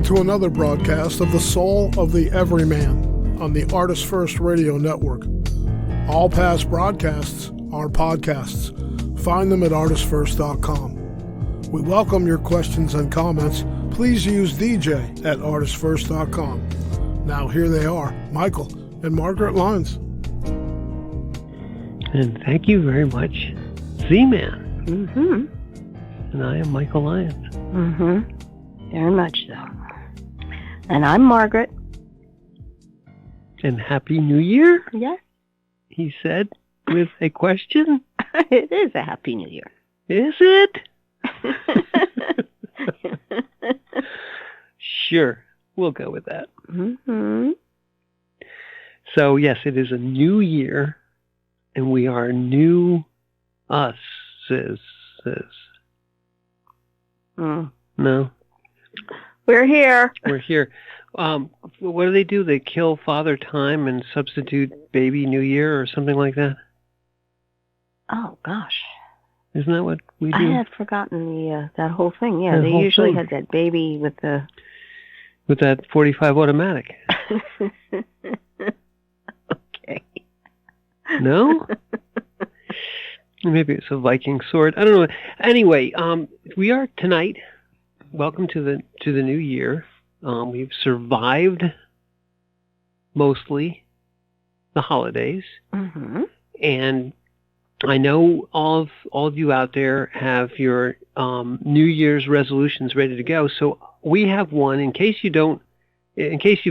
to another broadcast of The Soul of the Everyman on the ArtistFirst radio network. All past broadcasts are podcasts. Find them at ArtistFirst.com. We welcome your questions and comments. Please use DJ at ArtistFirst.com. Now here they are, Michael and Margaret Lyons. And thank you very much, Z-Man. Mm-hmm. And I am Michael Lyons. Mm-hmm. Very much so. And I'm Margaret. And Happy New Year, Yes. he said, with a question. It is a Happy New Year. Is it? Sure, we'll go with that. Mm-hmm. So, yes, it is a new year, and we are new us, says. No? We're here. We're here. What do? They kill Father Time and substitute Baby New Year or something like that? Oh, gosh. Isn't that what we do? I had forgotten that whole thing. Yeah, That they whole usually thing. had that baby with the... With that 45 automatic. Okay. No? Maybe it's a Viking sword. I don't know. Anyway, we are tonight. Welcome to the new year. We've survived mostly the holidays, Mm-hmm. and I know all of you out there have your New Year's resolutions ready to go. So we have one in case you've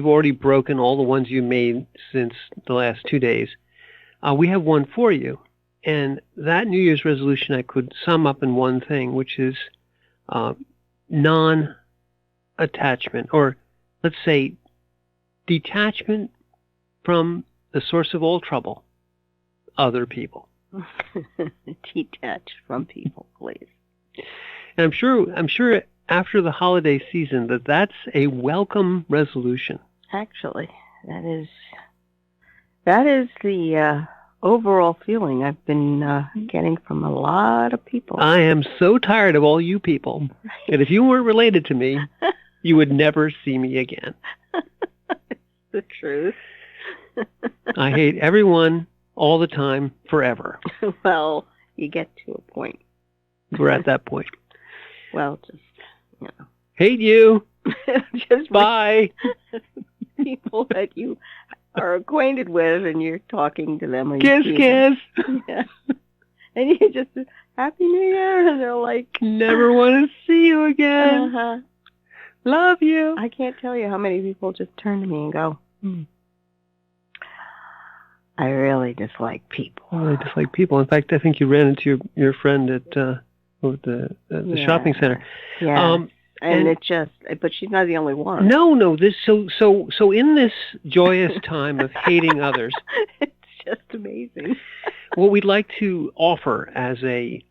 already broken all the ones you made since the last 2 days. We have one for you. And that New Year's resolution I could sum up in one thing, which is non-attachment, or let's say detachment from the source of all trouble, other people. Detach from people, please. And I'm sure after the holiday season that's a welcome resolution. Actually, that is the overall feeling I've been getting from a lot of people. I am so tired of all you people. And if you weren't related to me, you would never see me again. It's the truth. I hate everyone all the time, forever. Well, you get to a point. We're at that point. Well, just, Hate you. just Bye. people that you are acquainted with, and you're talking to them. Or Kiss, you see kiss. them. Yeah. And you just, Happy New Year, and they're like... Never want to see you again. Uh-huh. Love you. I can't tell you how many people just turn to me and go, I really dislike people. Oh, I dislike people. In fact, I think you ran into your friend at the shopping center. Yeah. And it just, but she's not the only one. No. This so in this joyous time of hating others, it's just amazing. what we'd like to offer as a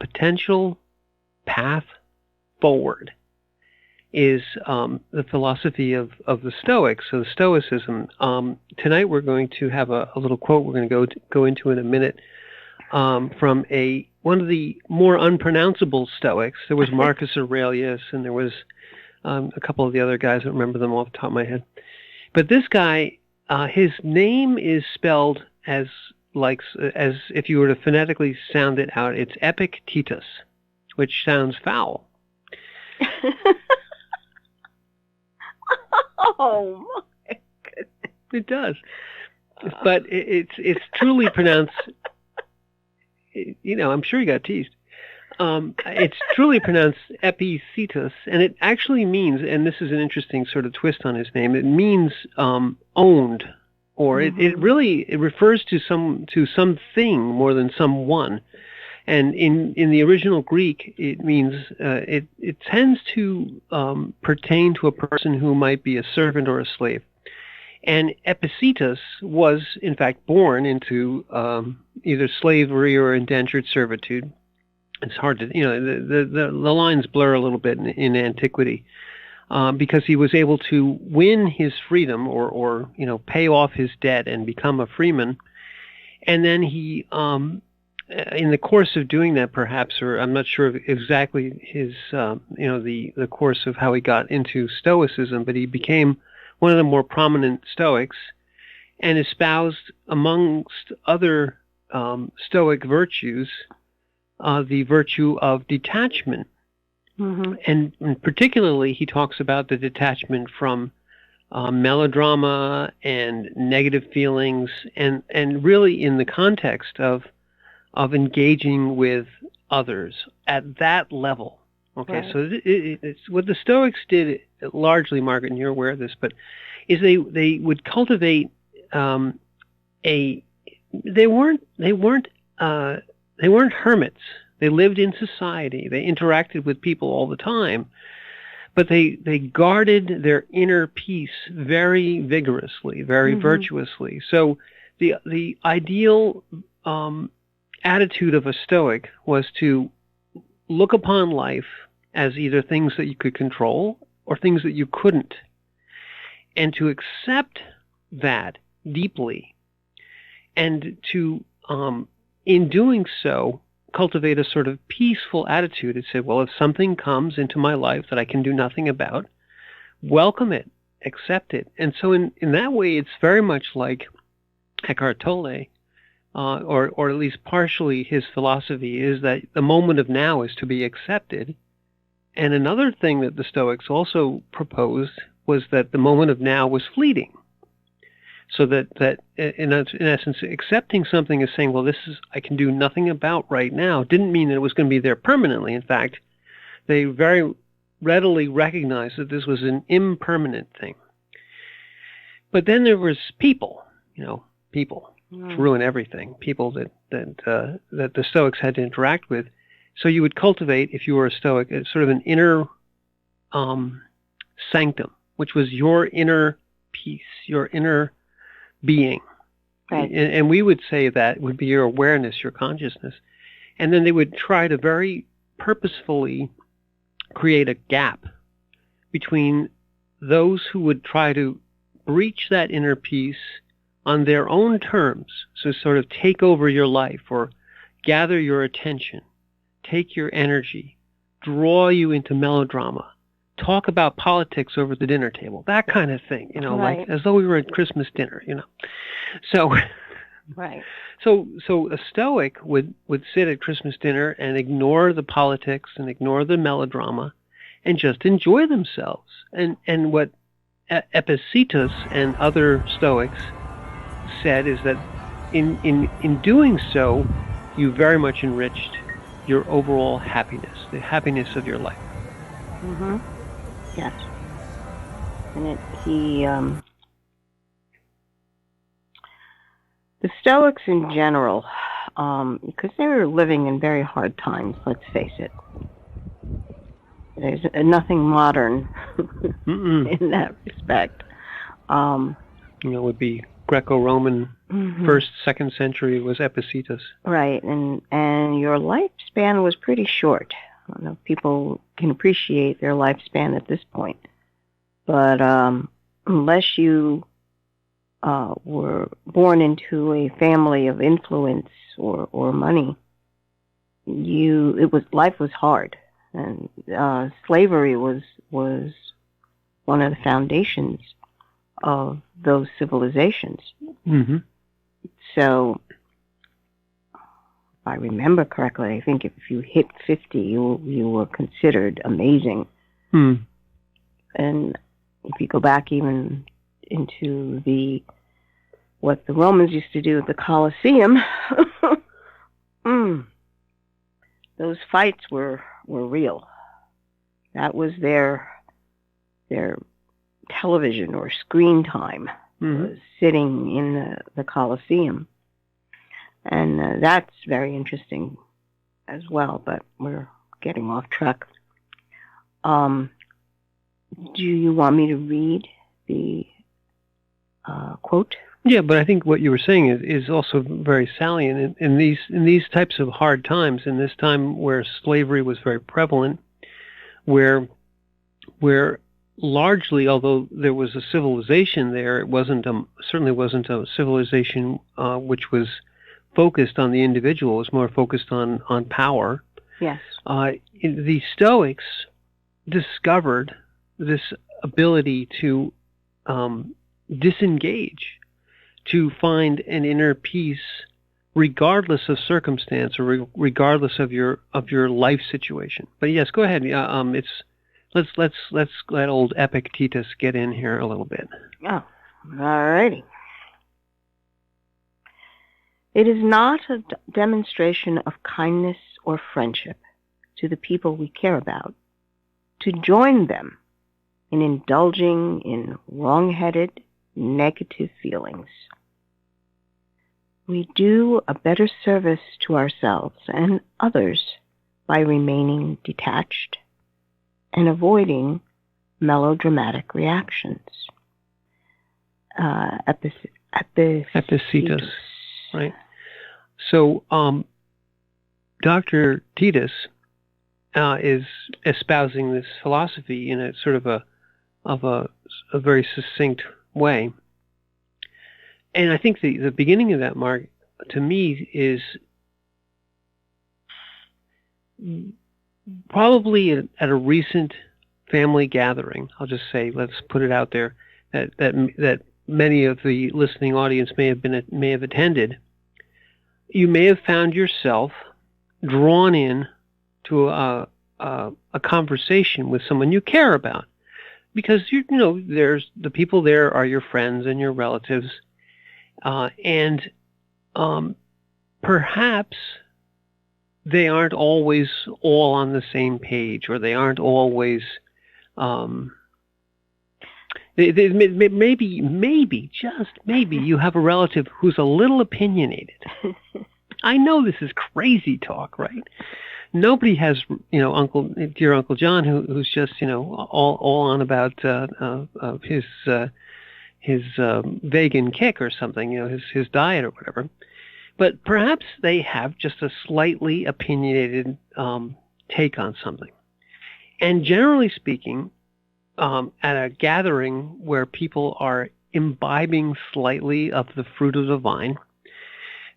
potential path forward is the philosophy of the Stoics, so Stoicism. Tonight we're going to have a little quote we're going to go into in a minute from one of the more unpronounceable Stoics. There was Marcus Aurelius, and there was a couple of the other guys. I don't remember them off the top of my head. But this guy, his name is spelled as if you were to phonetically sound it out, it's Epictetus, which sounds foul. Oh my goodness! It does, but it's truly pronounced. I'm sure you got teased. It's truly pronounced Epictetus, and it actually means, and this is an interesting sort of twist on his name. It means owned, or it refers to something more than someone. And in the original Greek, it means it tends to pertain to a person who might be a servant or a slave. And Epictetus was, in fact, born into either slavery or indentured servitude. It's hard to, the lines blur a little bit in antiquity because he was able to win his freedom or pay off his debt and become a freeman. And then he in the course of doing that, perhaps, or I'm not sure of exactly his, the course of how he got into Stoicism, but he became one of the more prominent Stoics and espoused, amongst other Stoic virtues, the virtue of detachment. Mm-hmm. And particularly, he talks about the detachment from melodrama and negative feelings, and really in the context of engaging with others at that level. Okay, Right. so it's what the Stoics did largely, Margaret, and you're aware of this, but is they would cultivate they weren't hermits. They lived in society. They interacted with people all the time, but they guarded their inner peace very vigorously, very virtuously. So the ideal attitude of a Stoic was to look upon life as either things that you could control or things that you couldn't, and to accept that deeply, and to, in doing so, cultivate a sort of peaceful attitude and say, well, if something comes into my life that I can do nothing about, welcome it, accept it. And so in that way, it's very much like Eckhart Tolle, or at least partially his philosophy is that the moment of now is to be accepted. And another thing that the Stoics also proposed was that the moment of now was fleeting. So that in essence, accepting something is saying, well, this is, I can do nothing about right now, didn't mean that it was going to be there permanently. In fact, they very readily recognized that this was an impermanent thing. But then there was people to ruin everything, people that the Stoics had to interact with. So you would cultivate, if you were a Stoic, a sort of an inner sanctum, which was your inner peace, your inner being. Right. And we would say that would be your awareness, your consciousness. And then they would try to very purposefully create a gap between those who would try to breach that inner peace on their own terms, so sort of take over your life or gather your attention, take your energy, draw you into melodrama, talk about politics over the dinner table, that kind of thing, Right. like as though we were at Christmas dinner, So, Right. so a Stoic would sit at Christmas dinner and ignore the politics and ignore the melodrama and just enjoy themselves. And what Epictetus and other Stoics said is that in doing so, you very much enriched your overall happiness, the happiness of your life. Mm-hmm. Yes. And the Stoics in general, because they were living in very hard times, let's face it. There's nothing modern in that respect. It would be Greco-Roman, first, second century was Epictetus. Right, and your lifespan was pretty short. I don't know if people can appreciate their lifespan at this point. But unless you were born into a family of influence or money, life was hard, and slavery was one of the foundations of those civilizations. Mm-hmm. So, if I remember correctly, I think if you hit 50, you were considered amazing. Mm. And if you go back even into what the Romans used to do at the Colosseum, those fights were real. That was their television or screen time, was sitting in the Colosseum. And that's very interesting as well, but we're getting off track. Do you want me to read the quote? Yeah, but I think what you were saying is also very salient in these types of hard times, in this time where slavery was very prevalent, where largely, although there was a civilization there, it certainly wasn't a civilization which was focused on the individual, is more focused on power. Yes. The Stoics discovered this ability to disengage, to find an inner peace regardless of circumstance or regardless of your life situation. But yes, go ahead. Let's let old Epictetus get in here a little bit. Oh, all righty. It is not a demonstration of kindness or friendship to the people we care about to join them in indulging in wrong-headed, negative feelings. We do a better service to ourselves and others by remaining detached and avoiding melodramatic reactions. Epictetus, right? So, Dr. Titus is espousing this philosophy in a sort of a very succinct way. And I think the beginning of that, Mark, to me, is probably at a recent family gathering. I'll just say, let's put it out there, that many of the listening audience may have attended. You may have found yourself drawn in to a conversation with someone you care about, because there's the people there are your friends and your relatives. And perhaps they aren't always all on the same page, or they aren't always. Maybe, just maybe, you have a relative who's a little opinionated. I know this is crazy talk, right? Nobody has, dear Uncle John, who's just, all on about his vegan kick or something, his diet or whatever. But perhaps they have just a slightly opinionated take on something. And generally speaking, at a gathering where people are imbibing slightly of the fruit of the vine,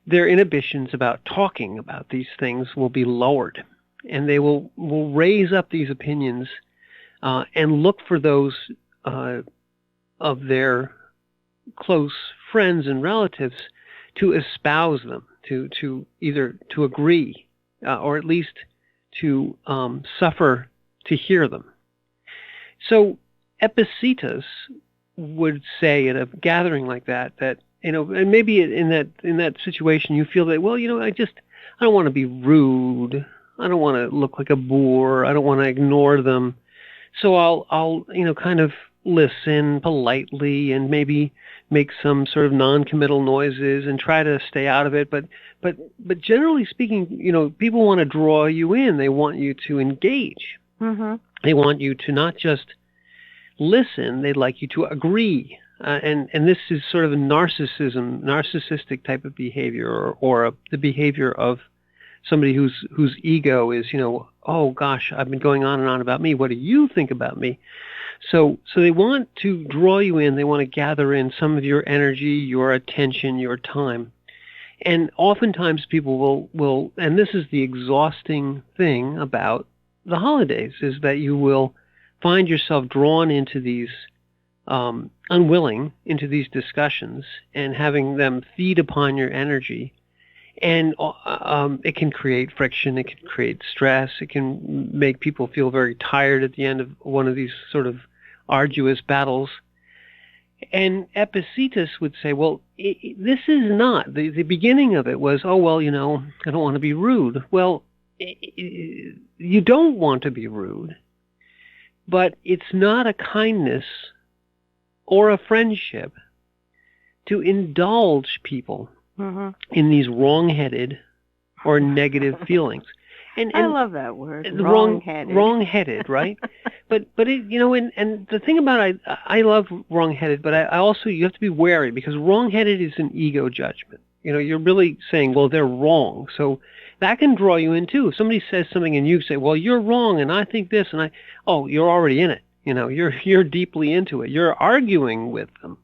their inhibitions about talking about these things will be lowered. And they will raise up these opinions and look for those of their close friends and relatives to espouse them, to either to agree or at least to suffer to hear them. So Epictetus would say at a gathering like that, and maybe in that situation you feel that, well, I don't want to be rude. I don't want to look like a bore. I don't want to ignore them. So I'll kind of listen politely and maybe make some sort of non-committal noises and try to stay out of it. But generally speaking, people want to draw you in. They want you to engage. Mm-hmm. They want you to not just listen. They'd like you to agree. And this is sort of a narcissistic type of behavior, or the behavior of somebody whose ego is, oh gosh, I've been going on and on about me. What do you think about me? So they want to draw you in. They want to gather in some of your energy, your attention, your time. And oftentimes people will, and this is the exhausting thing about the holidays, is that you will find yourself drawn into these, unwilling into these discussions and having them feed upon your energy. And it can create friction, it can create stress, it can make people feel very tired at the end of one of these sort of arduous battles. And Epictetus would say, well, this is not, the beginning of it was, oh, well, I don't want to be rude. Well, you don't want to be rude, but it's not a kindness or a friendship to indulge people in these wrong-headed or negative feelings. And I love that word, wrong-headed. Wrong-headed, right? but it, and the thing about I love wrong-headed, but I also, you have to be wary, because wrong-headed is an ego judgment. You're really saying, well, they're wrong. So that can draw you in too. If somebody says something and you say, well, you're wrong and I think this, and you're already in it. You're deeply into it. You're arguing with them.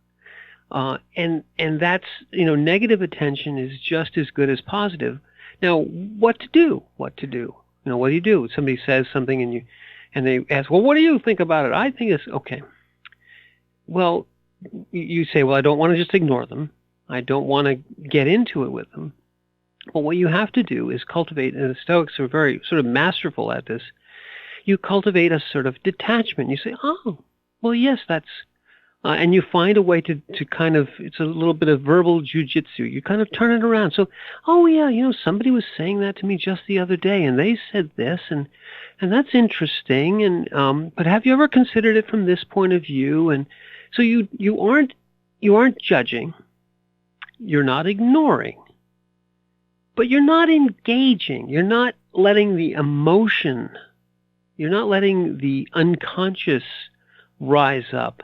And that's, negative attention is just as good as positive. Now, what to do? What do you do? Somebody says something and they ask, well, what do you think about it? I think it's okay. Well, you say, well, I don't want to just ignore them. I don't want to get into it with them. But what you have to do is cultivate, and the Stoics are very sort of masterful at this, you cultivate a sort of detachment. You say, oh, well, yes, that's, and you find a way to kind of, it's a little bit of verbal jujitsu. You kind of turn it around. So, oh, yeah, somebody was saying that to me just the other day, and they said this, and that's interesting. And but have you ever considered it from this point of view? And so you aren't judging, you're not ignoring, but you're not engaging. You're not letting the emotion, you're not letting the unconscious rise up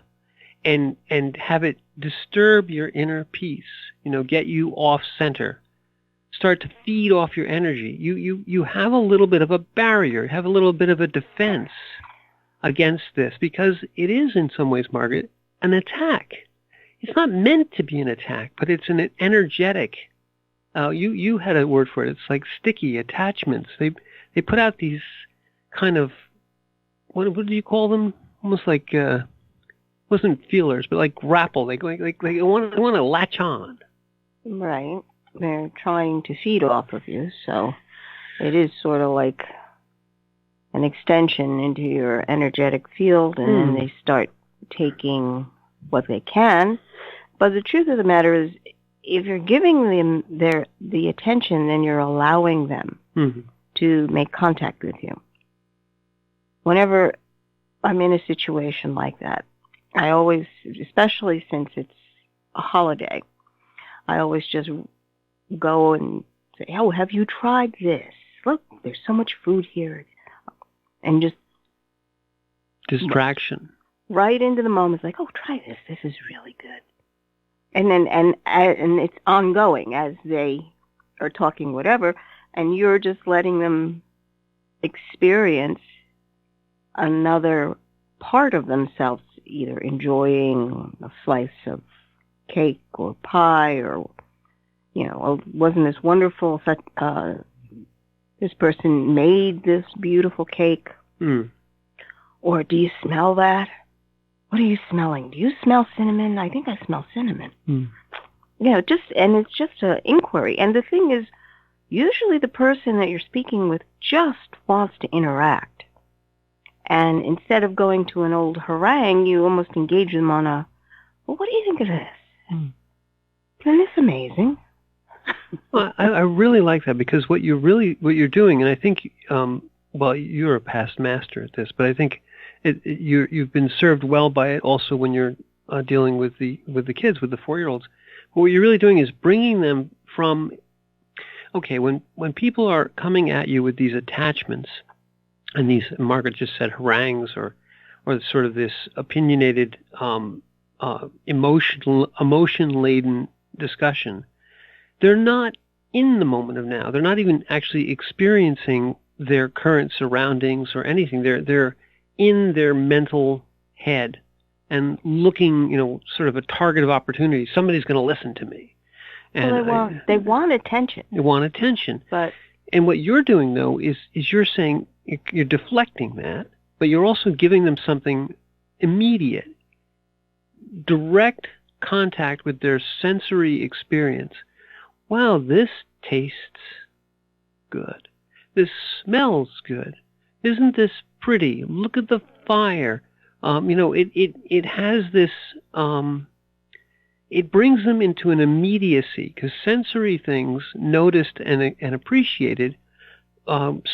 and have it disturb your inner peace, get you off center, start to feed off your energy. You have a little bit of a barrier, have a little bit of a defense against this, because it is in some ways, Margaret, an attack. It's not meant to be an attack, but it's an energetic. You had a word for it. It's like sticky attachments. They put out these kind of, what do you call them? Almost like wasn't feelers, but like grapple. They want to latch on. Right. They're trying to feed off of you, so it is sort of like an extension into your energetic field, and then they start taking what they can. But the truth of the matter is, if you're giving them the attention, then you're allowing them to make contact with you. Whenever I'm in a situation like that, I always, especially since it's a holiday, I always just go and say, oh, have you tried this? Look, there's so much food here. And just distraction. Right into the moment, it's like, oh, try this. This is really good. And then, and it's ongoing as they are talking whatever, and you're just letting them experience another part of themselves, either enjoying a slice of cake or pie, or, oh, wasn't this wonderful? This person made this beautiful cake. Or do you smell that? What are you smelling? Do you smell cinnamon? I think I smell cinnamon. And it's just an inquiry. And the thing is, usually the person that you're speaking with just wants to interact. And instead of going to an old harangue, you almost engage them on a, well, what do you think of this? Isn't this amazing? Well, I really like that, because what you're doing, and I think, well, you're a past master at this, but I think you've been served well by it also when you're dealing with the kids, with the 4-year-olds. But what you're really doing is bringing them from, okay, when people are coming at you with these attachments, and these, Margaret just said harangues, or sort of this opinionated, emotion-laden discussion, they're not in the moment of now. They're not even actually experiencing their current surroundings or anything. They're in their mental head and looking, sort of a target of opportunity. Somebody's going to listen to me. And well, they want attention. They want attention. And what you're doing, though, is you're saying you're deflecting that, but you're also giving them something immediate, direct contact with their sensory experience. Wow, this tastes good. This smells good. Isn't this pretty? Look at the fire. It has this, it brings them into an immediacy, because sensory things noticed and appreciated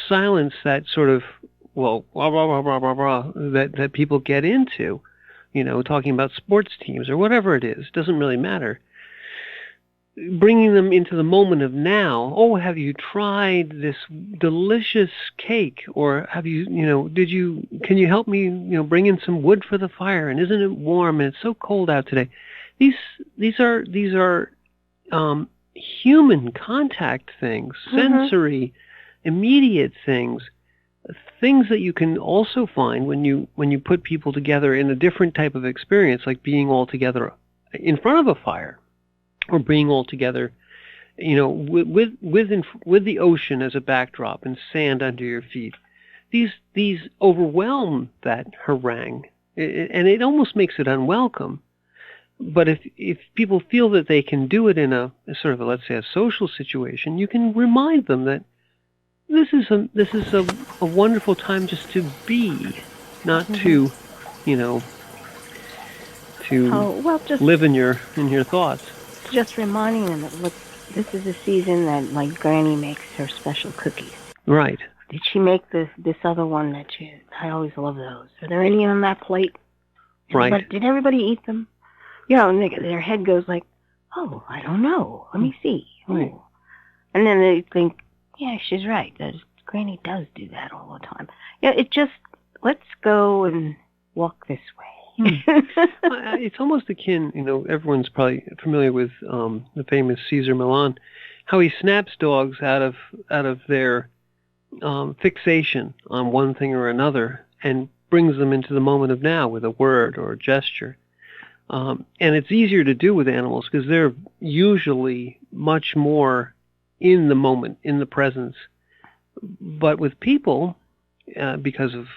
silence that sort of, well, blah, blah, blah, blah, blah, blah, that people get into, talking about sports teams or whatever it is. Doesn't really matter. Bringing them into the moment of now. Oh, have you tried this delicious cake? Or have you, can you help me, bring in some wood for the fire? And isn't it warm? And it's so cold out today. These are human contact things, sensory, immediate things that you can also find when you put people together in a different type of experience, like being all together in front of a fire, or being all together, with the ocean as a backdrop and sand under your feet. These overwhelm that harangue, and it almost makes it unwelcome. But if people feel that they can do it in a sort of let's say a social situation, you can remind them that this is a wonderful time just to be, not to, just live in your thoughts. Just reminding them that this is a season that like Granny makes her special cookies. Right. Did she make this other one I always love those. Are there any on that plate? Right. Did everybody eat them? And their head goes like, oh, I don't know. Let me see. Right. Oh. And then they think, yeah, she's right. Granny does do that all the time. Yeah, let's go and walk this way. It's almost akin, everyone's probably familiar with the famous Cesar Millan, how he snaps dogs out of their fixation on one thing or another and brings them into the moment of now with a word or a gesture. And it's easier to do with animals because they're usually much more in the moment, in the presence. But with people, because of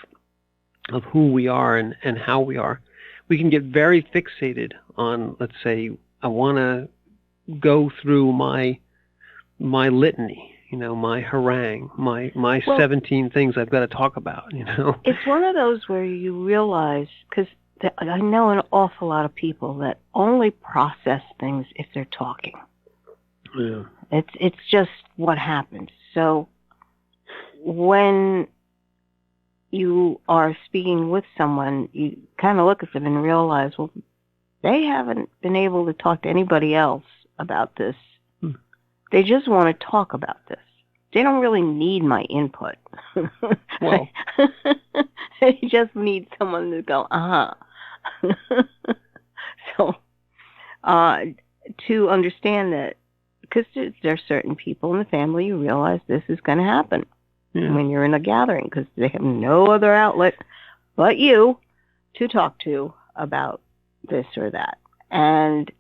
who we are and how we are, we can get very fixated on, let's say, I want to go through my litany, my harangue, my 17 things I've got to talk about, It's one of those where you realize, because I know an awful lot of people that only process things if they're talking. Yeah. It's just what happens. So when you are speaking with someone, you kind of look at them and realize, well, they haven't been able to talk to anybody else about this. They just want to talk about this. They don't really need my input. Well, they just need someone to go, So, to understand that, because there are certain people in the family, you realize this is going to happen when you're in a gathering, because they have no other outlet but you to talk to about this or that. And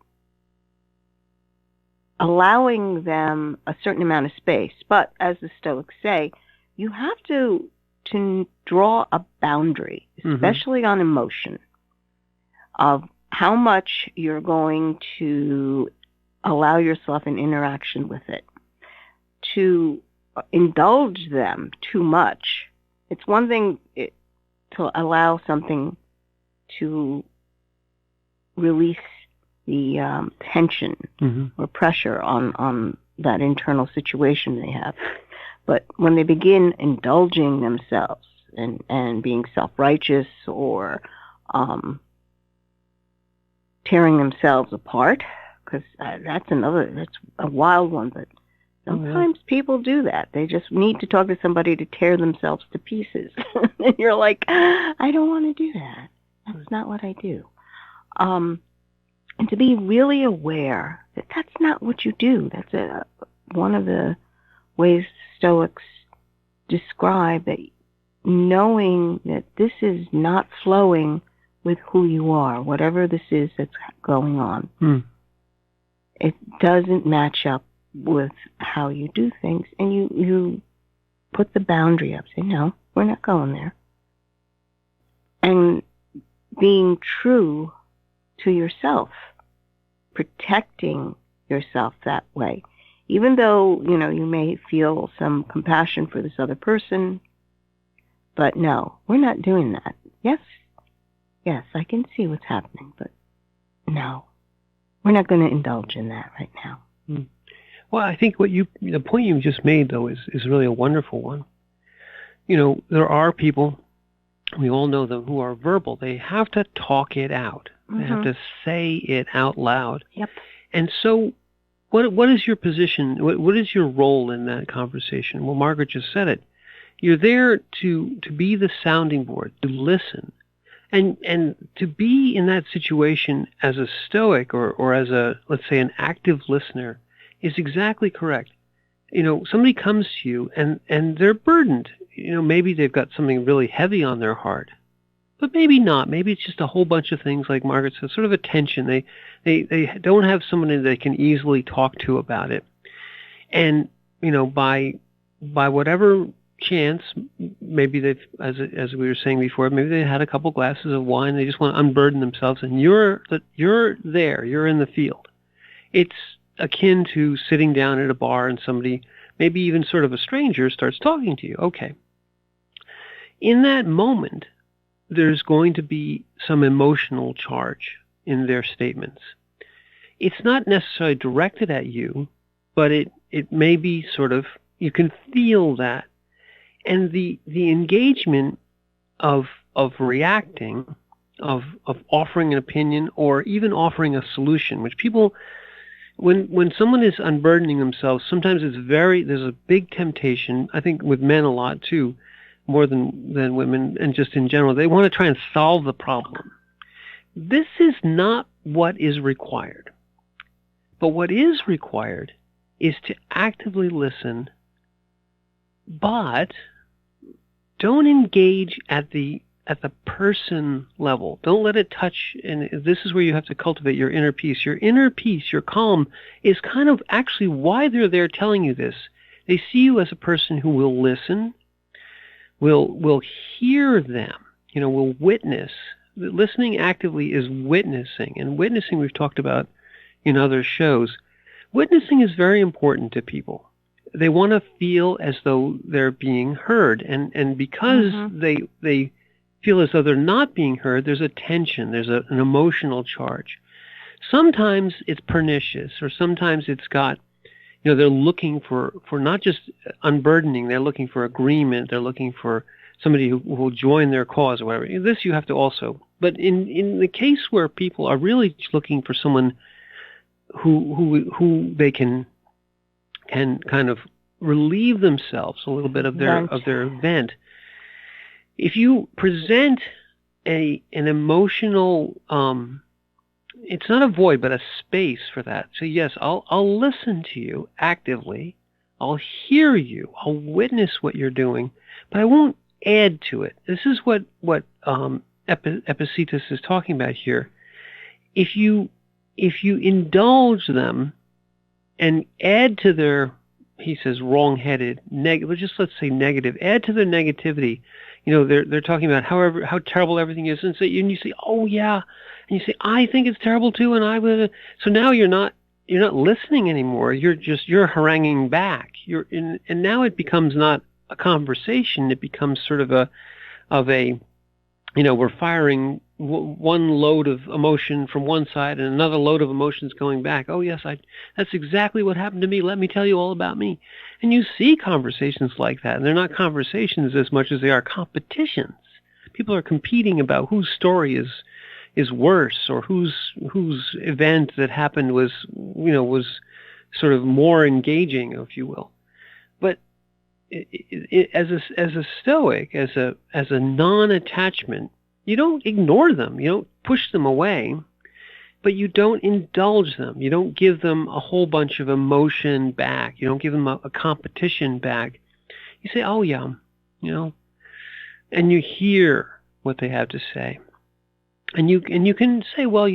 allowing them a certain amount of space. But as the Stoics say, you have to draw a boundary, especially on emotion, of how much you're going to allow yourself in interaction with it. To indulge them too much. It's one thing to allow something to release the tension or pressure on that internal situation they have. But when they begin indulging themselves and being self-righteous or tearing themselves apart, because that's a wild one, but sometimes people do that. They just need to talk to somebody to tear themselves to pieces. And you're like, I don't want to do that. That's not what I do. And to be really aware that that's not what you do. That's one of the ways Stoics describe that, knowing that this is not flowing with who you are, whatever this is that's going on. It doesn't match up with how you do things, and you put the boundary up. Say, no, we're not going there. And being true to yourself, protecting yourself that way. Even though, you may feel some compassion for this other person, but no, we're not doing that. Yes, I can see what's happening, but no, we're not going to indulge in that right now. Well, I think the point you just made, though, is really a wonderful one. There are people, we all know them, who are verbal. They have to talk it out. They have to say it out loud. Yep. And so what is your position? What is your role in that conversation? Well, Margaret just said it. You're there to be the sounding board, to listen. And to be in that situation as a Stoic or as a, let's say, an active listener is exactly correct. Somebody comes to you and they're burdened. Maybe they've got something really heavy on their heart. But maybe not. Maybe it's just a whole bunch of things, like Margaret said, sort of a tension. They don't have someone that they can easily talk to about it. And, by whatever chance, maybe they've, as we were saying before, maybe they had a couple glasses of wine. They just want to unburden themselves, and you're there. You're in the field. It's akin to sitting down at a bar and somebody, maybe even sort of a stranger, starts talking to you. Okay. In that moment, there's going to be some emotional charge in their statements. It's not necessarily directed at you, but it may be sort of, you can feel that. And the engagement of reacting, of offering an opinion, or even offering a solution, which people, when someone is unburdening themselves, sometimes there's a big temptation, I think with men a lot too, more than women, and just in general, they want to try and solve the problem. This is not what is required. But what is required is to actively listen, but don't engage at the person level. Don't let it touch, and this is where you have to cultivate your inner peace. Your inner peace, your calm, is kind of actually why they're there telling you this. They see you as a person who will listen, will hear them, will witness. Listening actively is witnessing, and witnessing we've talked about in other shows. Witnessing is very important to people. They want to feel as though they're being heard, and because they feel as though they're not being heard, there's a tension, there's an emotional charge. Sometimes it's pernicious, or sometimes it's got, they're looking for not just unburdening, they're looking for agreement, they're looking for somebody who will join their cause or whatever. This you have to also, but in the case where people are really looking for someone who they can kind of relieve themselves a little bit of their vent. If you present an emotional, it's not a void, but a space for that. So yes, I'll listen to you actively. I'll hear you. I'll witness what you're doing, but I won't add to it. This is what Epictetus is talking about here. If you indulge them and add to their, he says, wrong-headed, let's say negative, add to their negativity. They're talking about how terrible everything is, and you say, oh yeah, and you say, I think it's terrible too, and I would. So now you're not listening anymore. You're haranguing back. And now it becomes not a conversation. It becomes sort of a we're firing one load of emotion from one side and another load of emotions going back. Oh yes, that's exactly what happened to me. Let me tell you all about me. And you see conversations like that, and they're not conversations as much as they are competitions. People are competing about whose story is worse, or whose event that happened was sort of more engaging, if you will. But as a Stoic, as a non-attachment, you don't ignore them. You don't push them away, but you don't indulge them. You don't give them a whole bunch of emotion back. You don't give them a competition back. You say, oh yeah, and you hear what they have to say. And you can say, well,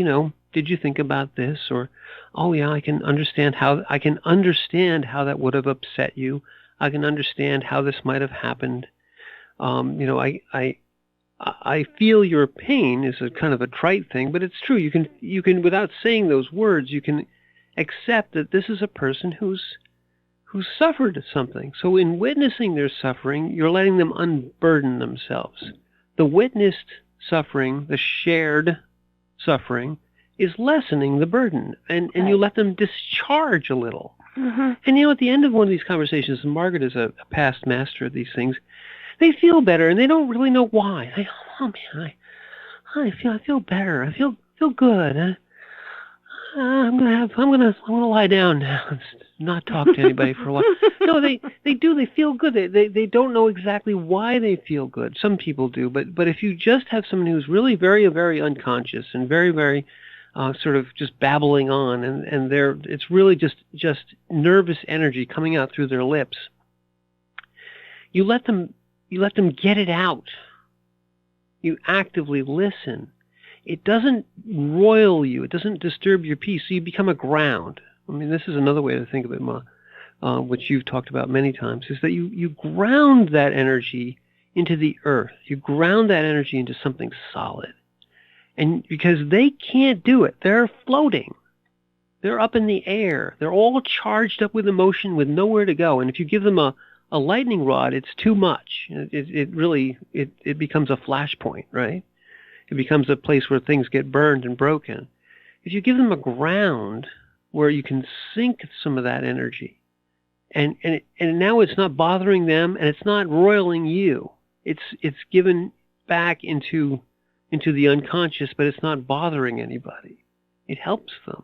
did you think about this? Or, oh yeah, I can understand how that would have upset you. I can understand how this might have happened. I feel your pain is a kind of a trite thing, but it's true. You can without saying those words, you can accept that this is a person who's suffered something. So in witnessing their suffering, you're letting them unburden themselves. The witnessed suffering, the shared suffering, is lessening the burden, and you let them discharge a little. Mm-hmm. And at the end of one of these conversations, and Margaret is a past master of these things, they feel better, and they don't really know why. Oh man, I feel better. I feel good. I'm gonna lie down now and not talk to anybody for a while. No, they do. They feel good. They don't know exactly why they feel good. Some people do, but if you just have someone who's really very, very unconscious and very, very sort of just babbling on, and it's really just nervous energy coming out through their lips. You let them get it out. you actively listen, it doesn't roil you. It doesn't disturb your peace. So you become a ground. I mean, this is another way to think of it, Ma, which you've talked about many times, is that you ground that energy into the earth. You ground that energy into something solid. And because they can't do it, they're floating. They're up in the air. They're all charged up with emotion with nowhere to go. And if you give them a lightning rod, it's too much. It really becomes a flashpoint, right? It becomes a place where things get burned and broken. If you give them a ground where you can sink some of that energy, and now it's not bothering them, and it's not roiling you. It's given back into the unconscious, but it's not bothering anybody. It helps them.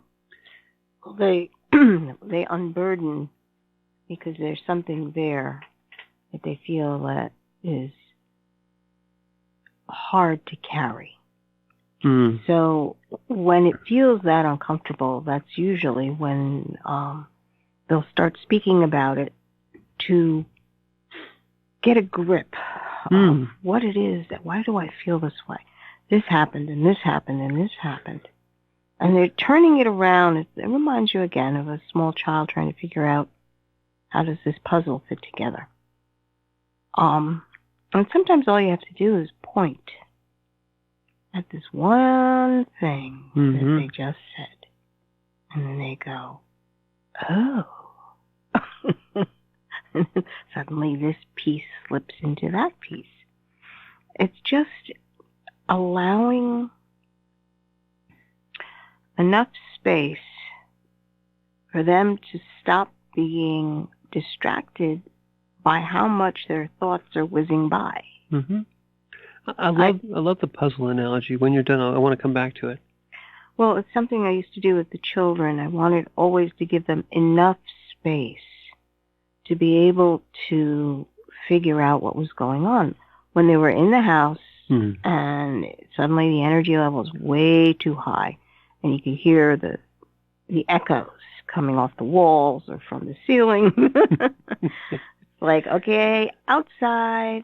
They unburden because there's something there that they feel that is hard to carry. Mm. So when it feels that uncomfortable, that's usually when they'll start speaking about it to get a grip of what it is that, why do I feel this way? This happened, and this happened, and this happened. And they're turning it around. It reminds you again of a small child trying to figure out, how does this puzzle fit together? And sometimes all you have to do is point at this one thing that they just said. And then they go, oh. And then suddenly this piece slips into that piece. It's just allowing enough space for them to stop being distracted by how much their thoughts are whizzing by. Mm-hmm. I love the puzzle analogy. When you're done, I want to come back to it. Well, it's something I used to do with the children. I wanted always to give them enough space to be able to figure out what was going on. When they were in the house and suddenly the energy level is way too high, and you could hear the echoes coming off the walls or from the ceiling. It's like, okay, outside.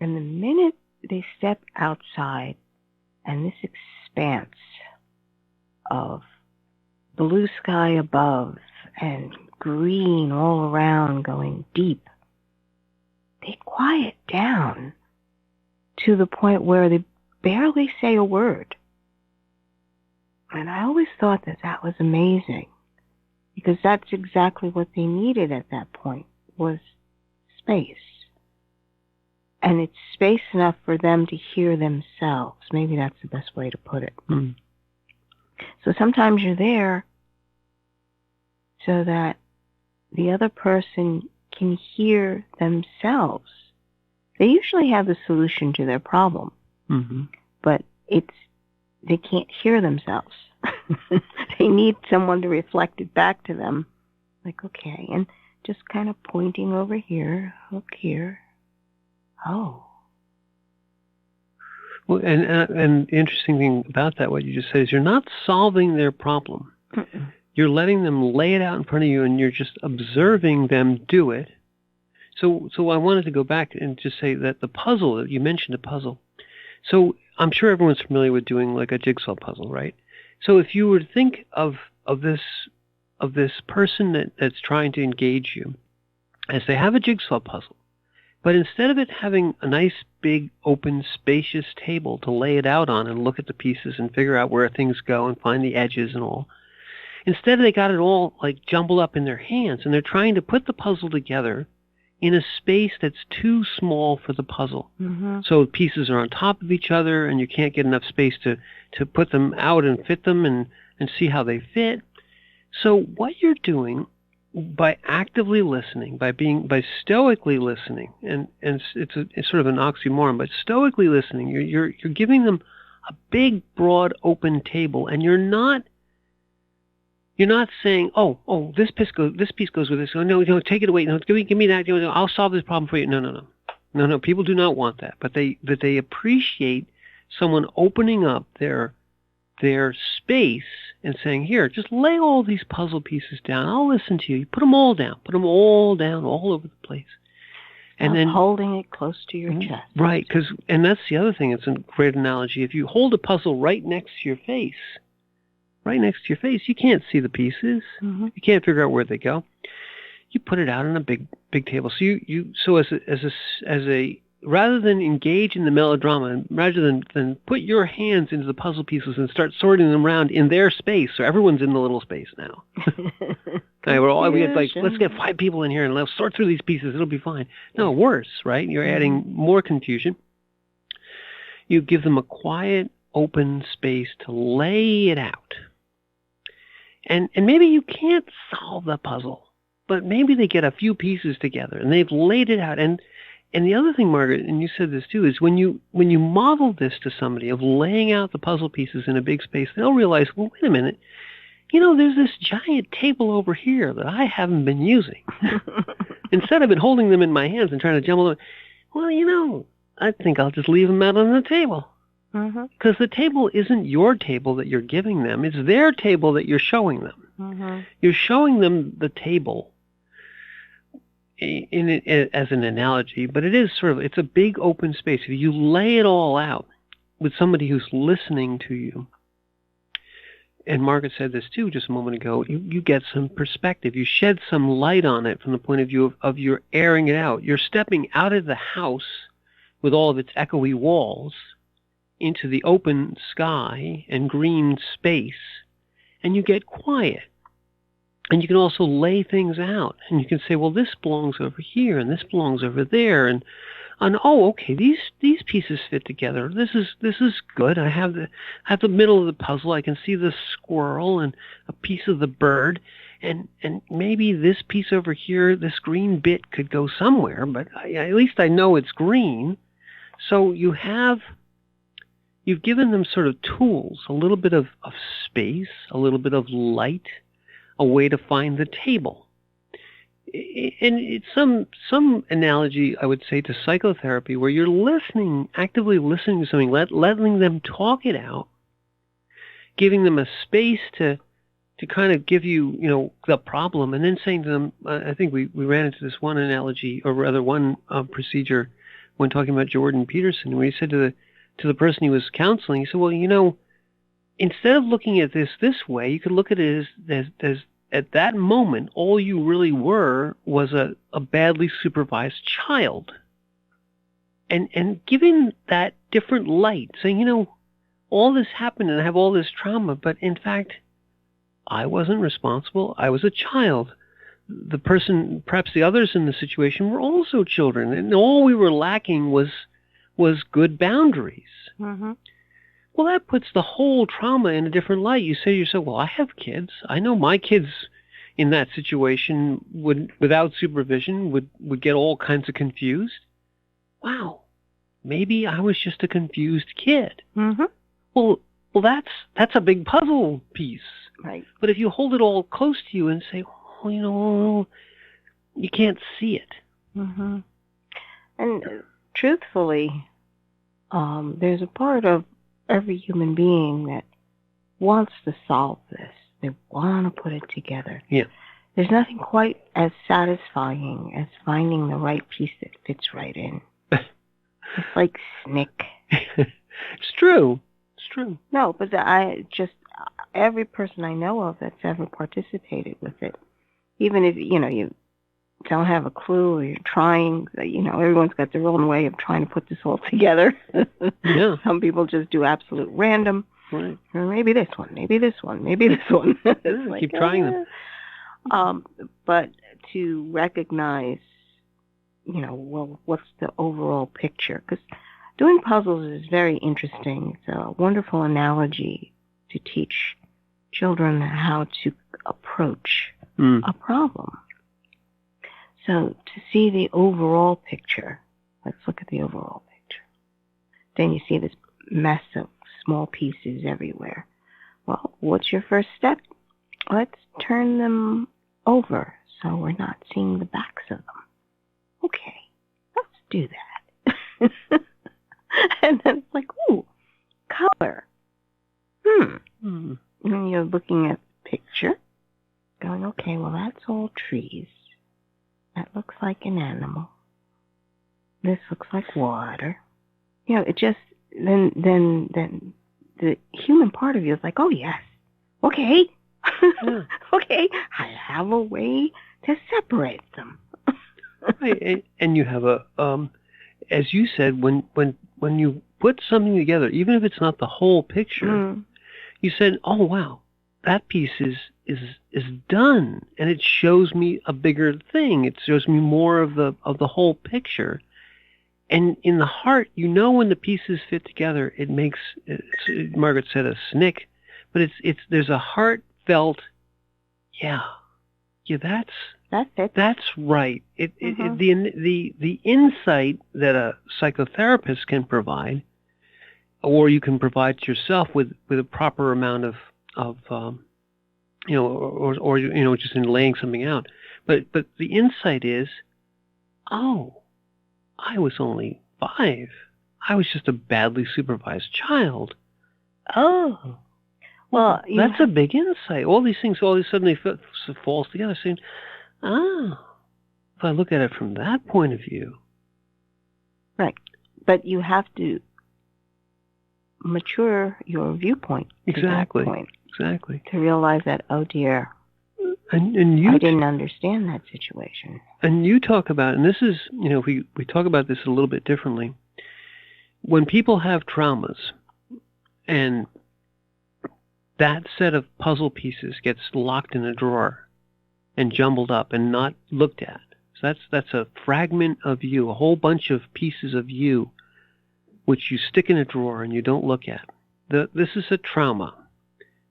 And the minute they step outside and this expanse of blue sky above and green all around going deep, they quiet down to the point where they barely say a word. And I always thought that was amazing, because that's exactly what they needed at that point, was space. And it's space enough for them to hear themselves. Maybe that's the best way to put it. Mm. So sometimes you're there so that the other person can hear themselves. They usually have the solution to their problem, but they can't hear themselves. They need someone to reflect it back to them. Like, okay, and just kind of pointing over here, look here. Oh. Well, and the interesting thing about that, what you just said, is you're not solving their problem. Mm-mm. You're letting them lay it out in front of you, and you're just observing them do it. So I wanted to go back and just say that the puzzle, you mentioned a puzzle. So I'm sure everyone's familiar with doing like a jigsaw puzzle, right? So if you were to think of this person that's trying to engage you, as they have a jigsaw puzzle, but instead of it having a nice, big, open, spacious table to lay it out on and look at the pieces and figure out where things go and find the edges and all, instead they got it all like jumbled up in their hands, and they're trying to put the puzzle together in a space that's too small for the puzzle. Mm-hmm. So pieces are on top of each other, and you can't get enough space to put them out and fit them and see how they fit. So what you're doing by actively listening, by stoically listening, and it's sort of an oxymoron, but stoically listening, you're giving them a big, broad, open table, and you're not saying, oh, this piece goes with this. Oh, no, take it away. No, give me that. I'll solve this problem for you. No. People do not want that, but they appreciate someone opening up their space and saying, here, just lay all these puzzle pieces down. I'll listen to you. You put them all down all over the place. And then holding it close to your chest. Right, and that's the other thing. It's a great analogy. If you hold a puzzle right next to your face, you can't see the pieces. Mm-hmm. You can't figure out where they go. You put it out on a big table. So as a rather than engage in the melodrama, rather than put your hands into the puzzle pieces and start sorting them around in their space, so everyone's in the little space now. Let's get 5 people in here and let's sort through these pieces. It'll be fine. No, worse, right? You're adding more confusion. You give them a quiet, open space to lay it out. And maybe you can't solve the puzzle, but maybe they get a few pieces together and they've laid it out. And the other thing, Margaret, and you said this too, is when you model this to somebody of laying out the puzzle pieces in a big space, they'll realize, well, wait a minute, there's this giant table over here that I haven't been using. Instead of holding them in my hands and trying to jumble them, well, I think I'll just leave them out on the table. Because the table isn't your table that you're giving them. It's their table that you're showing them. You're showing them the table in it as an analogy, but it is it's a big open space. If you lay it all out with somebody who's listening to you, and Margaret said this too just a moment ago, you get some perspective. You shed some light on it from the point of view of you're airing it out. You're stepping out of the house with all of its echoey walls into the open sky and green space, and you get quiet. And you can also lay things out, and you can say, well, this belongs over here, and this belongs over there, and oh, okay, these pieces fit together. This is good. I have the middle of the puzzle. I can see the squirrel and a piece of the bird, and maybe this piece over here, this green bit could go somewhere, but at least I know it's green. So you've given them sort of tools, a little bit of space, a little bit of light, a way to find the table. And it's some analogy, I would say, to psychotherapy, where you're actively listening to something, letting them talk it out, giving them a space to kind of give you, the problem, and then saying to them, I think we ran into this one analogy, or rather one procedure, when talking about Jordan Peterson, where he said to the person he was counseling, he said, well, instead of looking at this way, you could look at it as at that moment, all you really were was a badly supervised child. And giving that different light, saying, all this happened and I have all this trauma, but in fact, I wasn't responsible. I was a child. The person, perhaps the others in the situation, were also children, and all we were lacking was good boundaries. Well, that puts the whole trauma in a different light. You say to yourself, well, I have kids. I know my kids in that situation without supervision, would get all kinds of confused. Wow, maybe I was just a confused kid. Well, that's a big puzzle piece. Right. But if you hold it all close to you and say, you can't see it. And truthfully, there's a part of every human being that wants to solve this. They want to put it together. Yeah. There's nothing quite as satisfying as finding the right piece that fits right in. It's like Snick. It's true. No, but every person I know of that's ever participated with it, even if, you don't have a clue or you're trying, everyone's got their own way of trying to put this all together. Yeah. Some people just do absolute random. Right. Or maybe this one, maybe this one, maybe this one. Yeah, keep trying them. But to recognize, what's the overall picture? Because doing puzzles is very interesting. It's a wonderful analogy to teach children how to approach a problem. So to see the overall picture, let's look at the overall picture. Then you see this mess of small pieces everywhere. Well, what's your first step? Let's turn them over so we're not seeing the backs of them. Okay, let's do that. And then it's like, ooh, color. And you're looking at the picture, going, okay, well, that's all trees. That looks like an animal. this looks like water. You know, it just, then the human part of you is like, oh, yes, okay, okay, I have a way to separate them. Right. And you have a, as you said, when you put something together, even if it's not the whole picture, you said, oh, wow, that piece is done, and it shows me a bigger thing. It shows me more of the whole picture. And in the heart, you know, when the pieces fit together, it makes, Margaret said, a snick, but there's a heartfelt, that's right. The insight that a psychotherapist can provide, or you can provide to yourself with a proper amount of you know, or you know, just in laying something out. But the insight is, oh, I was only 5. I was just a badly supervised child. Oh, well, that's a big insight. All these things, all of a sudden, falls together, saying, if I look at it from that point of view. Right. But you have to mature your viewpoint to that point. Exactly. To realize that, oh dear, and you I didn't understand that situation. And you talk about, and this is, you know, we talk about this a little bit differently. When people have traumas, and that set of puzzle pieces gets locked in a drawer and jumbled up and not looked at. So that's a fragment of you, a whole bunch of pieces of you, which you stick in a drawer and you don't look at. This is a trauma.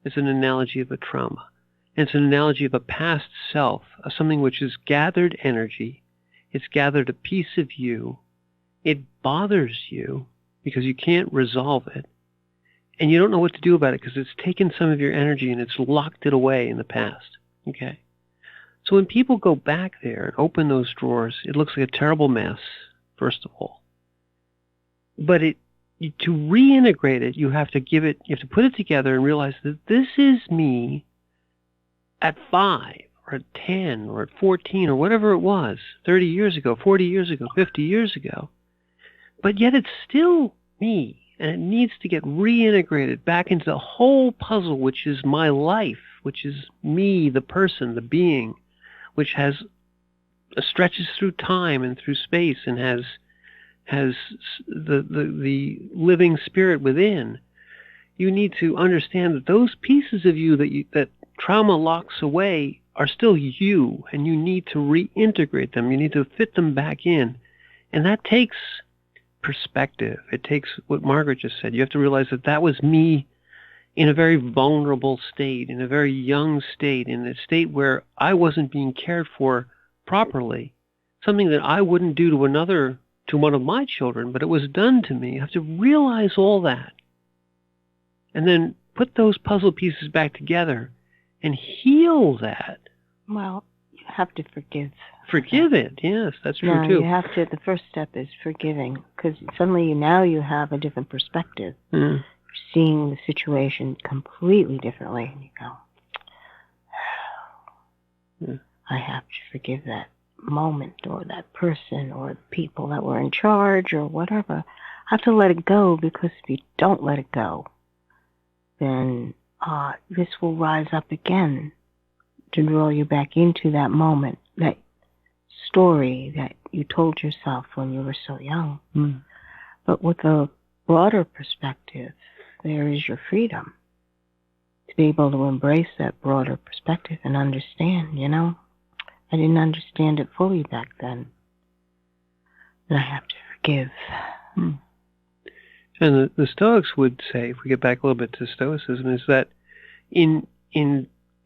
It's an analogy of a trauma. And it's an analogy of a past self, of something which has gathered energy. It's gathered a piece of you. It bothers you because you can't resolve it. And you don't know what to do about it because it's taken some of your energy and it's locked it away in the past. Okay? So when people go back there and open those drawers, it looks like a terrible mess, first of all. But to reintegrate it, you have to put it together and realize that this is me at 5 or at 10 or at 14 or whatever it was, 30 years ago, 40 years ago, 50 years ago. But yet it's still me, and it needs to get reintegrated back into the whole puzzle, which is my life, which is me, the person, the being, which stretches through time and through space and has the living spirit within. You need to understand that those pieces of you that trauma locks away are still you, and you need to reintegrate them. You need to fit them back in. And that takes perspective. It takes what Margaret just said. You have to realize that was me in a very vulnerable state, in a very young state, in a state where I wasn't being cared for properly, something that I wouldn't do to one of my children, but it was done to me. You have to realize all that and then put those puzzle pieces back together and heal that. Well, you have to forgive. Forgive it, yes, that's true too. You have to. The first step is forgiving, because suddenly now you have a different perspective. You're seeing the situation completely differently, and you go, I have to forgive that moment or that person or the people that were in charge or whatever. I have to let it go, because if you don't let it go, then this will rise up again to draw you back into that moment, that story that you told yourself when you were so young. But with a broader perspective, there is your freedom to be able to embrace that broader perspective and understand, you know, I didn't understand it fully back then. And I have to forgive. And the Stoics would say, if we get back a little bit to Stoicism, is that in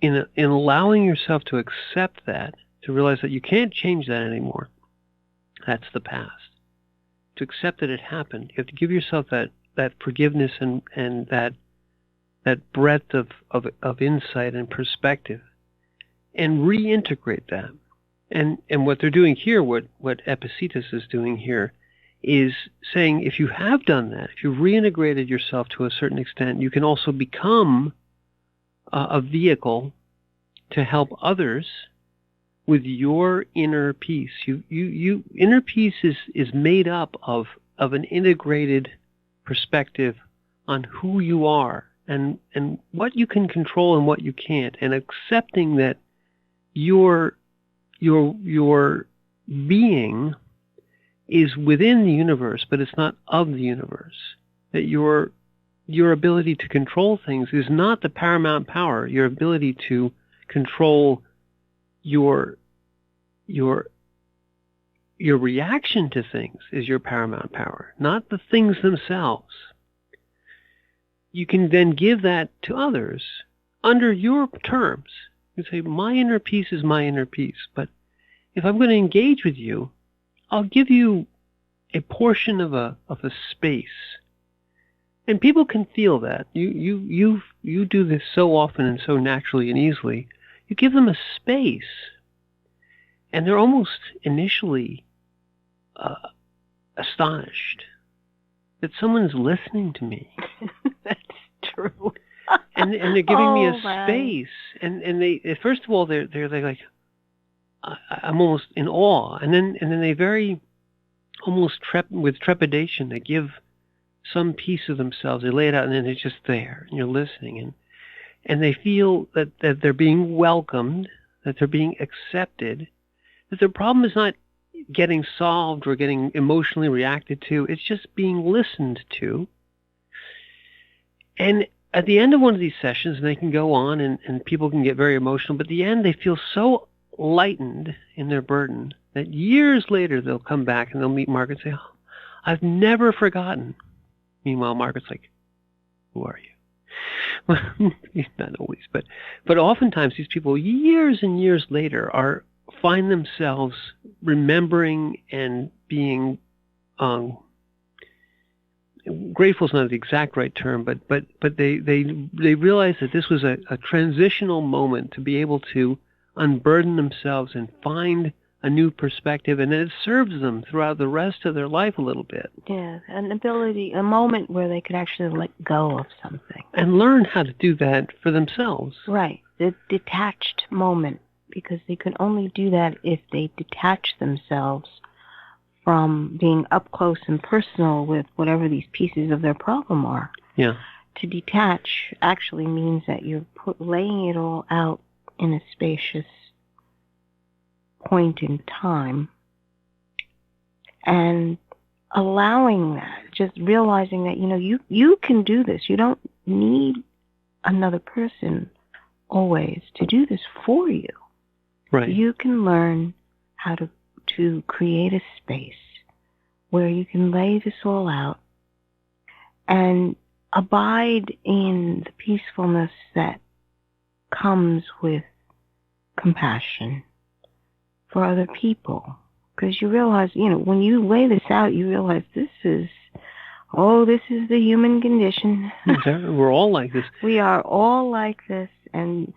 allowing yourself to accept that, to realize that you can't change that anymore, that's the past. To accept that it happened, you have to give yourself that forgiveness and that breadth of insight and perspective, and reintegrate that. And what they're doing here, what Epictetus is doing here, is saying if you have done that, if you've reintegrated yourself to a certain extent, you can also become a vehicle to help others with your inner peace. Inner peace is made up of an integrated perspective on who you are and what you can control and what you can't, and accepting that your being is within the universe, but it's not of the universe. That your ability to control things is not the paramount power. Your ability to control your reaction to things is your paramount power, not the things themselves. You can then give that to others under your terms. You say, my inner peace is my inner peace, but if I'm going to engage with you, I'll give you a portion of a space. And people can feel that. You do this so often and so naturally and easily. You give them a space, and they're almost initially astonished that someone's listening to me. That's true. and they're giving me a space, and they first of all they're like, I'm almost in awe, and then they very almost with trepidation they give some piece of themselves. They lay it out, and then it's just there, and you're listening, and they feel that they're being welcomed, that they're being accepted, that their problem is not getting solved or getting emotionally reacted to. It's just being listened to. And at the end of one of these sessions, and they can go on, and people can get very emotional, but at the end they feel so lightened in their burden that years later they'll come back and they'll meet Margaret and say, oh, I've never forgotten. Meanwhile, Margaret's like, who are you? Well, not always, but oftentimes these people, years and years later, find themselves remembering and being grateful is not the exact right term, but they realize that this was a transitional moment to be able to unburden themselves and find a new perspective, and it serves them throughout the rest of their life a little bit. Yeah, a moment where they could actually let go of something. And learn how to do that for themselves. Right, the detached moment, because they can only do that if they detach themselves from being up close and personal with whatever these pieces of their problem are. Yeah. To detach actually means that you're laying it all out in a spacious point in time and allowing that, just realizing that, you can do this. You don't need another person always to do this for you. Right. You can learn how to create a space where you can lay this all out and abide in the peacefulness that comes with compassion for other people. Because you realize, when you lay this out, you realize this is the human condition. We're all like this. We are all like this. And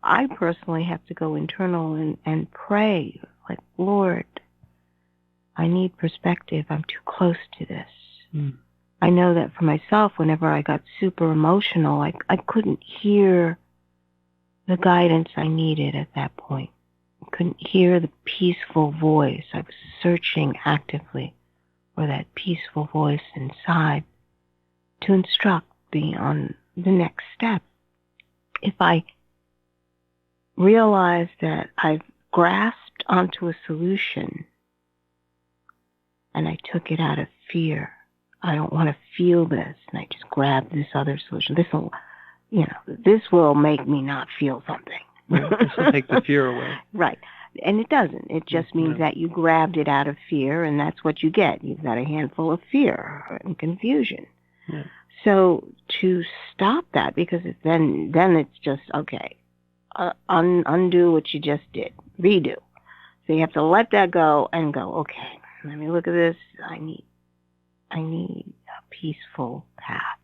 I personally have to go internal and pray, like, Lord, I need perspective. I'm too close to this. Mm. I know that for myself, whenever I got super emotional, I couldn't hear the guidance I needed at that point. I couldn't hear the peaceful voice. I was searching actively for that peaceful voice inside to instruct me on the next step. If I realize that I've grasped onto a solution and I took it out of fear, I don't want to feel this, and I just grab this other solution. This will make me not feel something. This will take the fear away. Right. And it doesn't. It just means that you grabbed it out of fear, and that's what you get. You've got a handful of fear and confusion. Yeah. So to stop that, because then it's just, okay, undo what you just did. Redo. So you have to let that go and go, okay, let me look at this. I need a peaceful path.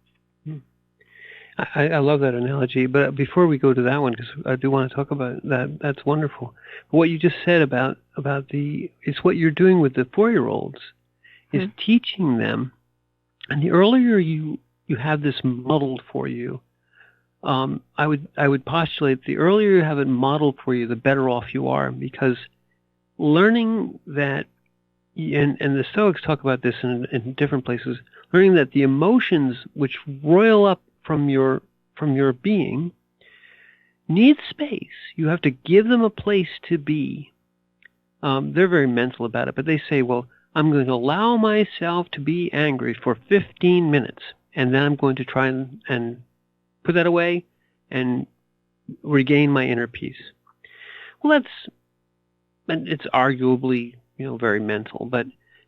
I love that analogy, but before we go to that one, because I do want to talk about that, that's wonderful. What you just said about it's what you're doing with the 4-year-olds is teaching them, and the earlier you have this modeled for you, I would postulate the earlier you have it modeled for you, the better off you are, because learning that, and the Stoics talk about this in different places, learning that the emotions which roil up from your being need space. You have to give them a place to be. They're very mental about it, but they say, well, I'm going to allow myself to be angry for 15 minutes, and then I'm going to try and put that away and regain my inner peace. Well, it's arguably, very mental, but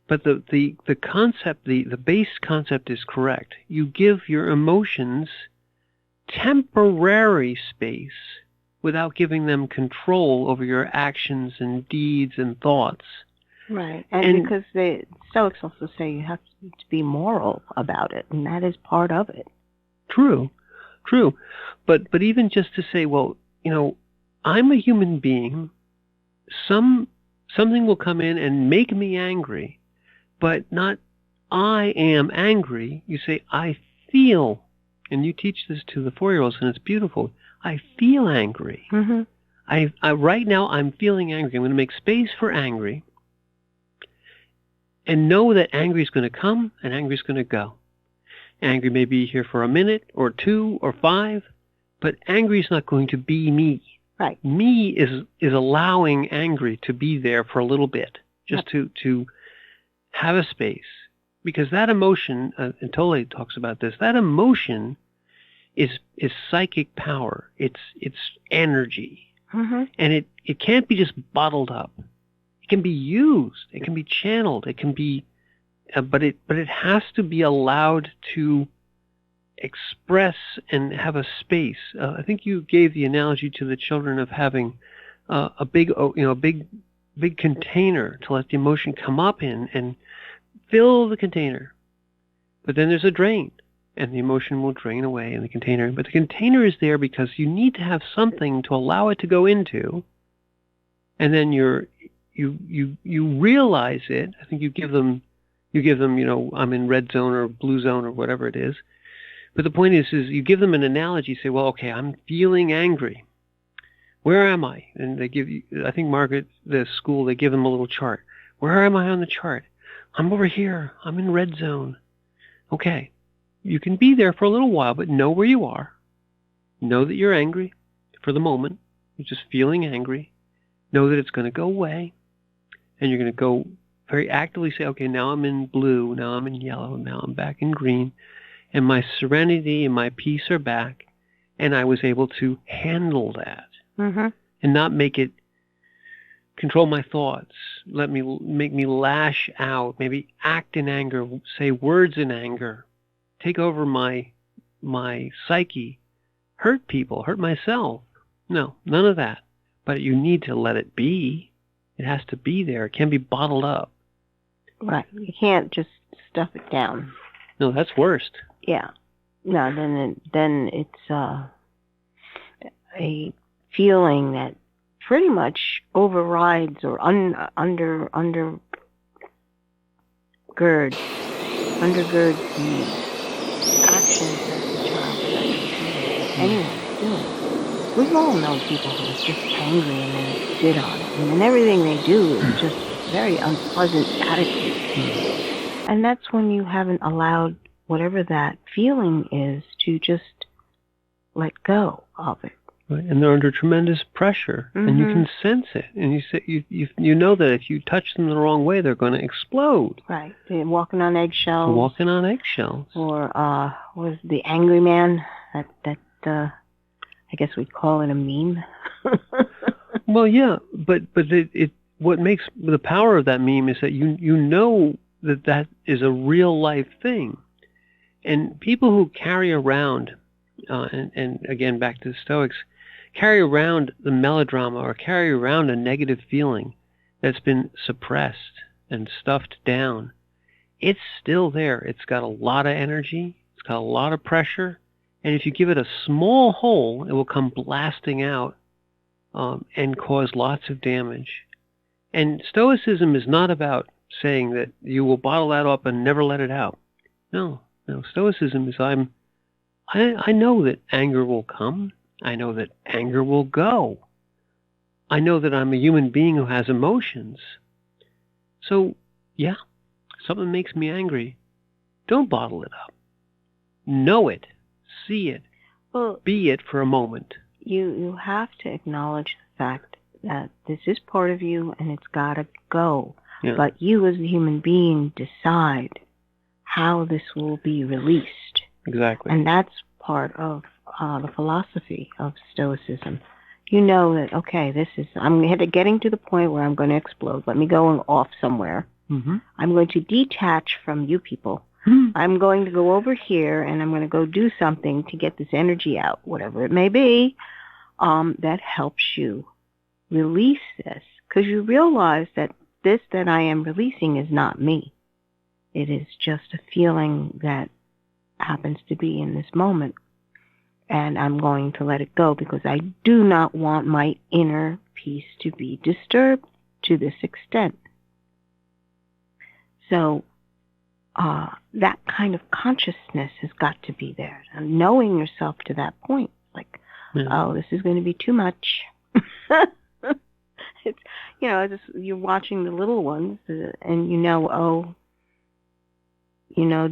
the concept, the base concept is correct. You give your emotions temporary space without giving them control over your actions and deeds and thoughts. Right, and because the Stoics also say you have to be moral about it, and that is part of it. True. But even just to say, well, I'm a human being. Something will come in and make me angry, but not I am angry. You say, I feel, and you teach this to the 4-year-olds, and it's beautiful. I feel angry. Mm-hmm. I right now I'm feeling angry. I'm going to make space for angry, and know that angry is going to come and angry is going to go. Angry may be here for a minute or 2 or 5, but angry is not going to be me. Right. Me is allowing angry to be there for a little bit, just to have a space. Because that emotion, and Tolle talks about this, that emotion is psychic power. It's energy. Mm-hmm. And it can't be just bottled up. It can be used. It can be channeled. It can be, but it has to be allowed to express and have a space. I think you gave the analogy to the children of having a big container to let the emotion come up in and fill the container. But then there's a drain, and the emotion will drain away in the container. But the container is there because you need to have something to allow it to go into, and then you realize it. I think you give them, I'm in red zone or blue zone or whatever it is. But the point is you give them an analogy. Say, well, okay, I'm feeling angry. Where am I? And they give you, I think Margaret, the school, they give them a little chart. Where am I on the chart? I'm over here. I'm in red zone. Okay. You can be there for a little while, but know where you are. Know that you're angry for the moment. You're just feeling angry. Know that it's going to go away. And you're going to go very actively say, okay, now I'm in blue. Now I'm in yellow. Now I'm back in green. And my serenity and my peace are back. And I was able to handle that. Mm-hmm. And not make it control my thoughts. Make me lash out. Maybe act in anger. Say words in anger. Take over my psyche. Hurt people. Hurt myself. No, none of that. But you need to let it be. It has to be there. It can't be bottled up. Right. You can't just stuff it down. No, that's worst. Yeah. No, then it's a feeling that pretty much overrides or undergirds the actions that the child is actually anyone's doing. We've all known people who are just angry and then sit on it. And then everything they do is just very unpleasant attitude. Mm-hmm. And that's when you haven't allowed whatever that feeling is to just let go of it. Right. And they're under tremendous pressure, Mm-hmm. and you can sense it. And you say you know that if you touch them the wrong way, they're going to explode. Right. They're walking on eggshells. Walking on eggshells. Or was the angry man that I guess we'd call it a meme. Well, yeah, but what makes the power of that meme is that you know that is a real life thing, and people who carry around and again back to the Stoics, carry around the melodrama or carry around a negative feeling that's been suppressed and stuffed down. It's still there. It's got a lot of energy. It's got a lot of pressure. And if you give it a small hole, it will come blasting out and cause lots of damage. And Stoicism is not about saying that you will bottle that up and never let it out. No. Stoicism is I know that anger will come. I know that anger will go. I know that I'm a human being who has emotions. So, yeah, something makes me angry. Don't bottle it up. Know it. See it. Well, be it for a moment. You have to acknowledge the fact that this is part of you and it's got to go. Yeah. But you as a human being decide how this will be released. Exactly. And that's part of the philosophy of Stoicism. You know that, okay, I'm getting to the point where I'm going to explode. Let me go off somewhere. Mm-hmm. I'm going to detach from you people. I'm going to go over here and I'm going to go do something to get this energy out, whatever it may be, that helps you release this. Because you realize that this that I am releasing is not me. It is just a feeling that happens to be in this moment. And I'm going to let it go because I do not want my inner peace to be disturbed to this extent. So that kind of consciousness has got to be there. And knowing yourself to that point, like, oh, this is going to be too much. It's, you're watching the little ones, and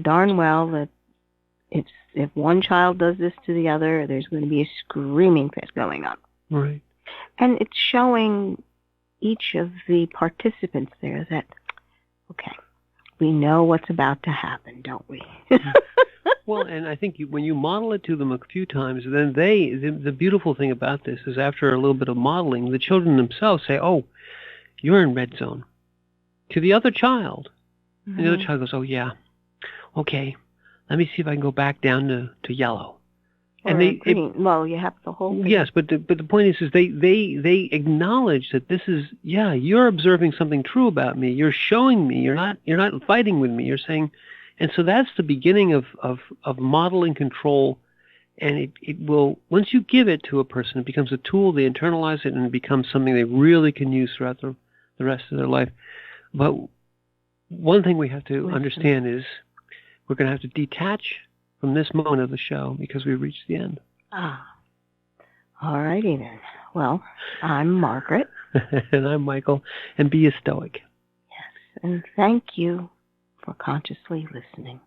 darn well that if one child does this to the other, there's going to be a screaming fit going on. Right. And it's showing each of the participants there that, okay, we know what's about to happen, don't we? Well, and I think when you model it to them a few times, then the beautiful thing about this is after a little bit of modeling, the children themselves say, oh, you're in red zone, to the other child. Mm-hmm. And the other child goes, oh, yeah, okay, let me see if I can go back down to yellow. Or and green. Well, you have the whole thing. Yes, but the point is they acknowledge that this is, yeah, you're observing something true about me. You're showing me. You're not fighting with me. You're saying, and so that's the beginning of modeling control. And it will, once you give it to a person, it becomes a tool. They internalize it and it becomes something they really can use throughout the rest of their life. But one thing we have to understand is we're going to have to detach from this moment of the show because we've reached the end. Ah. All righty then. Well, I'm Margaret. And I'm Michael. And be a stoic. Yes. And thank you for consciously listening.